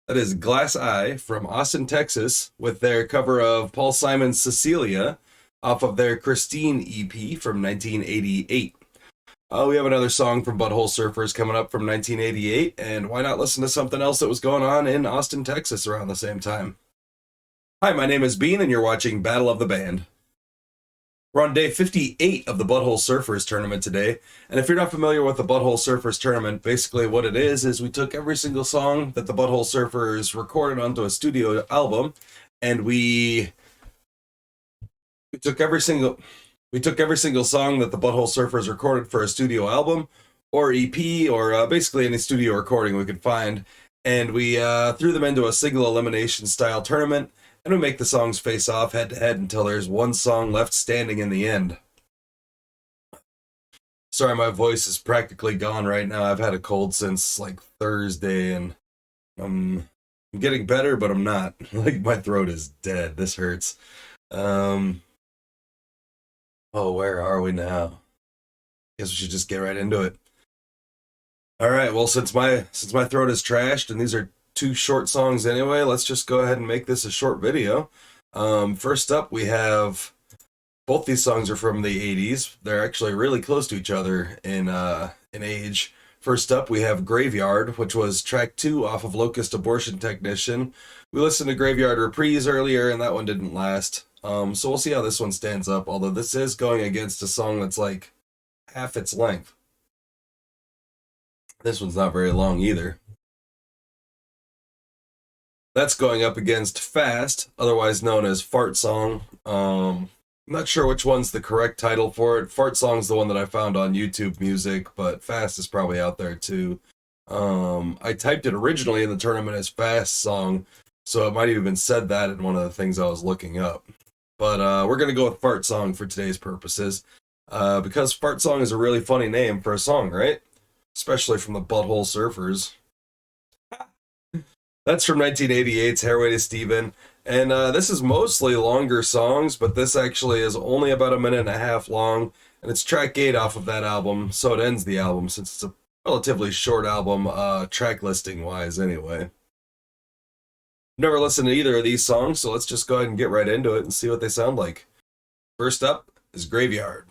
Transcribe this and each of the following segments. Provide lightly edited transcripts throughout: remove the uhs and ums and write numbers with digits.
That is Glass Eye from Austin, Texas, with their cover of Paul Simon's Cecilia off of their Christine EP from 1988. We have another song from Butthole Surfers coming up from 1988, and why not listen to something else that was going on in Austin, Texas around the same time? Hi, my name is Bean, and you're watching Battle of the Band. We're on day 58 of the Butthole Surfers tournament today, and if you're not familiar with the Butthole Surfers tournament, basically what it is we took every single song that the Butthole Surfers recorded onto a studio album, and we took every single song that the Butthole Surfers recorded for a studio album or EP or basically any studio recording we could find, and we threw them into a single elimination style tournament, and we make the songs face off head to head until there's one song left standing in the end. Sorry, my voice is practically gone right now. I've had a cold since like Thursday, and I'm getting better, but I'm not. Like, my throat is dead. This hurts. Oh, where are we now? Guess we should just get right into it. All right. Well, since my throat is trashed and these are two short songs anyway, let's just go ahead and make this a short video. First up, we have both these songs are from the 80s. They're actually really close to each other in age. First up, we have Graveyard, which was track 2 off of Locust Abortion Technician. We listened to Graveyard Reprise earlier, and that one didn't last. So we'll see how this one stands up, although this is going against a song that's like half its length. This one's not very long either. That's going up against Fast, otherwise known as Fart Song. I'm not sure which one's the correct title for it. Fart Song's the one that I found on YouTube Music, but Fast is probably out there too. I typed it originally in the tournament as Fast Song, so it might have even said that in one of the things I was looking up. But we're going to go with Fart Song for today's purposes, because Fart Song is a really funny name for a song, right? Especially from the Butthole Surfers. That's from 1988's Hairway to Steven. And this is mostly longer songs, but this actually is only about a minute and a half long. And it's track 8 off of that album, so it ends the album since it's a relatively short album, track listing wise anyway. Never listened to either of these songs, so let's just go ahead and get right into it and see what they sound like. First up is Graveyard.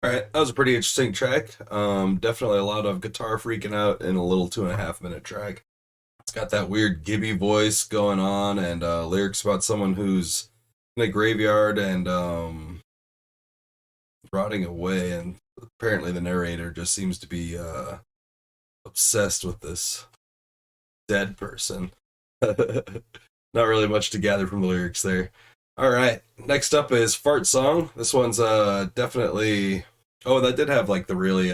All right, that was a pretty interesting track. Definitely a lot of guitar freaking out in a little 2.5 minute track. It's got that weird Gibby voice going on, and lyrics about someone who's in a graveyard and rotting away. And apparently, the narrator just seems to be obsessed with this dead person. Not really much to gather from the lyrics there. All right, next up is Fart Song. This one's definitely. Oh, that did have like the really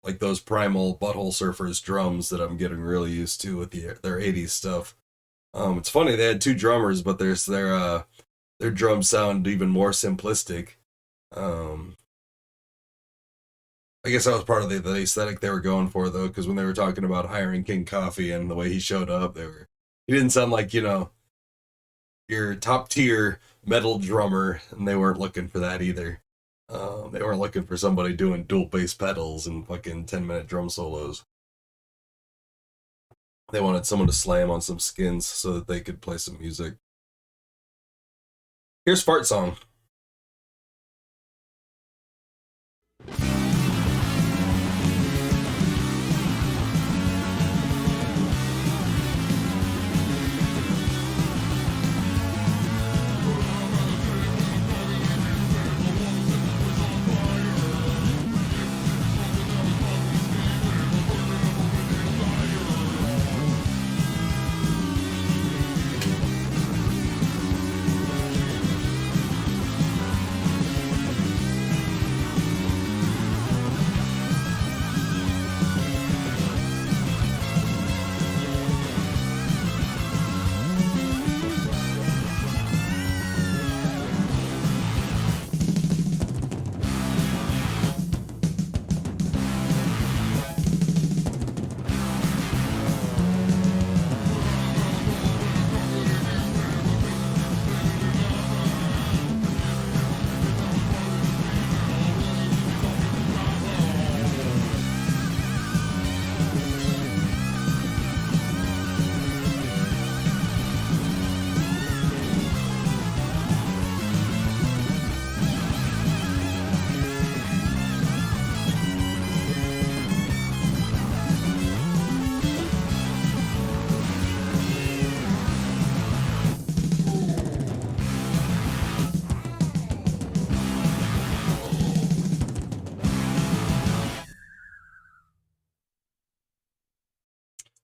like those primal Butthole Surfers drums that I'm getting really used to with their '80s stuff. It's funny they had two drummers, but their drums sound even more simplistic. Um, I guess that was part of the aesthetic they were going for, though, because when they were talking about hiring King Coffee and the way he showed up, he didn't sound like your top tier metal drummer, and they weren't looking for that either. They weren't looking for somebody doing dual bass pedals and fucking 10-minute drum solos. They wanted someone to slam on some skins so that they could play some music. Here's Fart Song.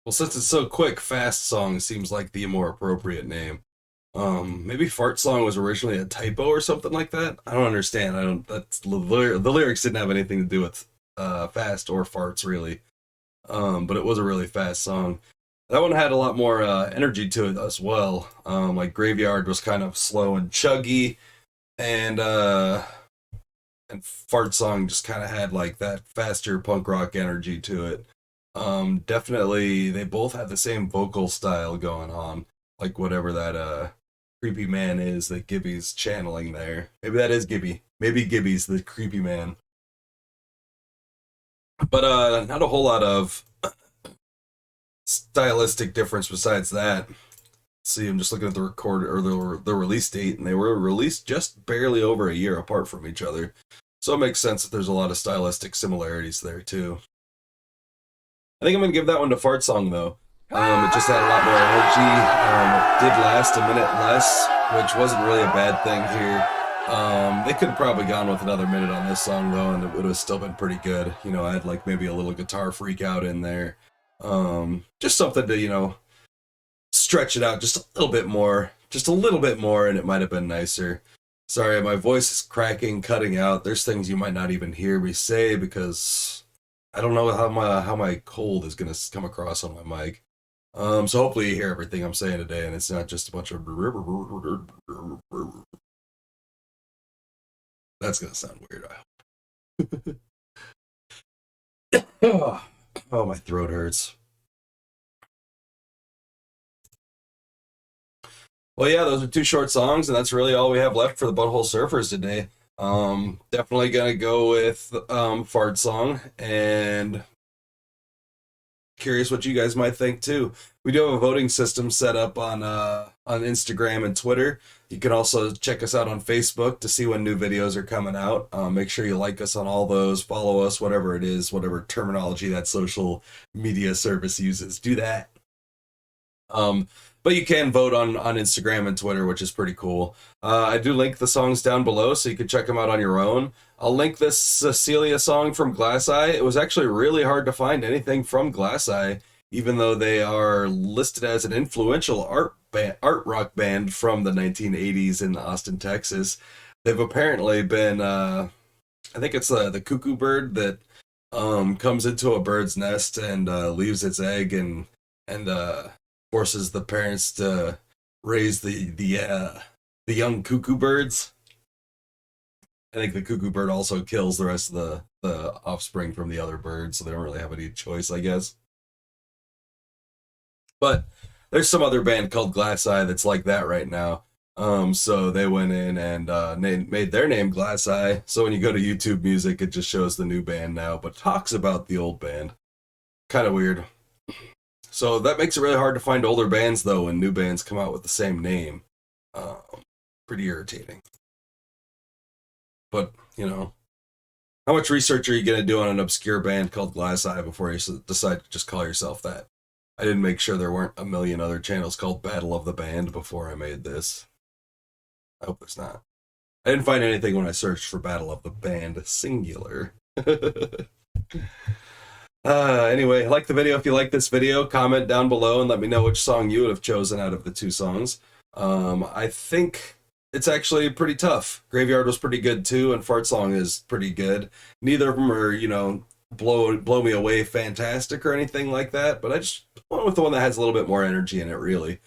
Well, since it's so quick, Fast Song seems like the more appropriate name. Maybe Fart Song was originally a typo or something like that. I don't understand. I don't. That's the lyrics didn't have anything to do with fast or farts really. But it was a really fast song. That one had a lot more energy to it as well. Like Graveyard was kind of slow and chuggy, and Fart Song just kind of had like that faster punk rock energy to it. Definitely, they both have the same vocal style going on, like whatever that creepy man is that Gibby's channeling there. Maybe that is Gibby. Maybe Gibby's the creepy man. But not a whole lot of stylistic difference besides that. See, I'm just looking at the record or the release date, and they were released just barely over a year apart from each other. So it makes sense that there's a lot of stylistic similarities there too. I think I'm gonna give that one to Fart Song though. It just had a lot more energy. It did last a minute less, which wasn't really a bad thing here. They could have probably gone with another minute on this song though, and it would have still been pretty good. I had like maybe a little guitar freak out in there. Just something to, stretch it out just a little bit more, and it might have been nicer. Sorry, my voice is cracking, cutting out. There's things you might not even hear me say because I don't know how my cold is gonna come across on my mic. So hopefully you hear everything I'm saying today, and it's not just a bunch of. That's gonna sound weird. I hope. Oh, my throat hurts. Well, yeah, those are two short songs, and that's really all we have left for the Butthole Surfers today. Definitely gonna go with Fart Song, and Curious what you guys might think too. We do have a voting system set up on Instagram and Twitter. You can also check us out on Facebook to see when new videos are coming out. Make sure you like us on all those, follow us, whatever it is, whatever terminology that social media service uses. Do that. But you can vote on Instagram and Twitter, which is pretty cool. I do link the songs down below, so you can check them out on your own. I'll link this Cecilia song from Glass Eye. It was actually really hard to find anything from Glass Eye, even though they are listed as an influential art rock band from the 1980s in Austin, Texas. They've apparently been, I think it's the cuckoo bird that comes into a bird's nest and leaves its egg and forces the parents to raise the young cuckoo birds. I think the cuckoo bird also kills the rest of the offspring from the other birds, so they don't really have any choice, I guess. But there's some other band called Glass Eye that's like that right now. So they went in and made their name Glass Eye. So when you go to YouTube Music, it just shows the new band now, but talks about the old band. Kind of weird. So that makes it really hard to find older bands, though, when new bands come out with the same name. Pretty irritating. But, you know, how much research are you going to do on an obscure band called Glass Eye before you decide to just call yourself that? I didn't make sure there weren't a million other channels called Battle of the Band before I made this. I hope there's not. I didn't find anything when I searched for Battle of the Band, singular. Anyway, like the video if you like this video. Comment down below and let me know which song you would have chosen out of the two songs. I think it's actually pretty tough. Graveyard was pretty good too, and Fart Song is pretty good. Neither of them are, you know, blow me away fantastic or anything like that, but I just went with the one that has a little bit more energy in it, really.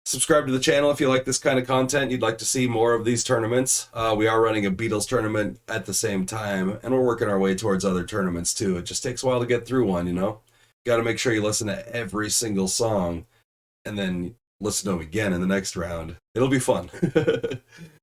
Subscribe to the channel if you like this kind of content. You'd like to see more of these tournaments. We are running a Beatles tournament at the same time, and we're working our way towards other tournaments too. It just takes a while to get through one, you know? You got to make sure you listen to every single song and then listen to them again in the next round. It'll be fun.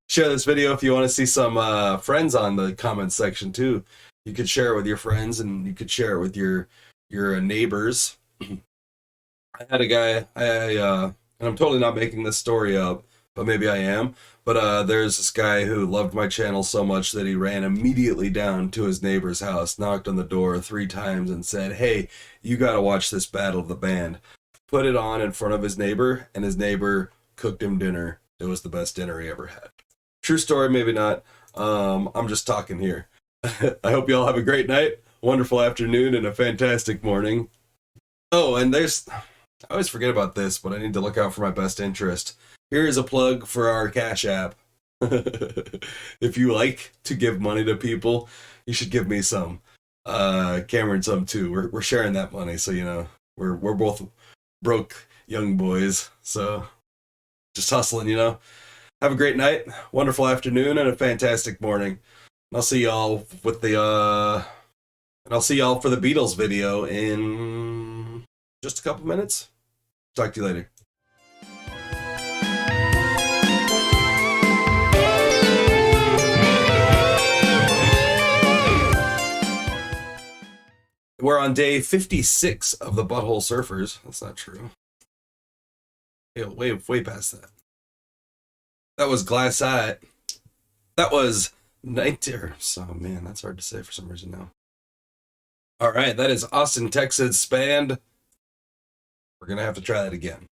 Share this video if you want to see some friends on the comments section too. You could share it with your friends, and you could share it with your neighbors. I had a guy, and I'm totally not making this story up, but maybe I am. But there's this guy who loved my channel so much that he ran immediately down to his neighbor's house, knocked on the door 3 times, and said, "Hey, you got to watch this Battle of the Band." Put it on in front of his neighbor, and his neighbor cooked him dinner. It was the best dinner he ever had. True story, maybe not. I'm just talking here. I hope you all have a great night, wonderful afternoon, and a fantastic morning. Oh, and I always forget about this, but I need to look out for my best interest. Here is a plug for our Cash App. If you like to give money to people, you should give me some. Cameron some too. We're sharing that money, so you know we're both broke young boys, so just hustling, you know. Have a great night, wonderful afternoon, and a fantastic morning. And I'll see y'all with the I'll see y'all for the Beatles video in just a couple minutes. Talk to you later. We're on day 56 of the Butthole Surfers. That's not true. Way past that. That was Glass Eye. That was 19. Oh man, that's hard to say for some reason now. All right, that is Austin, Texas band. We're gonna have to try that again.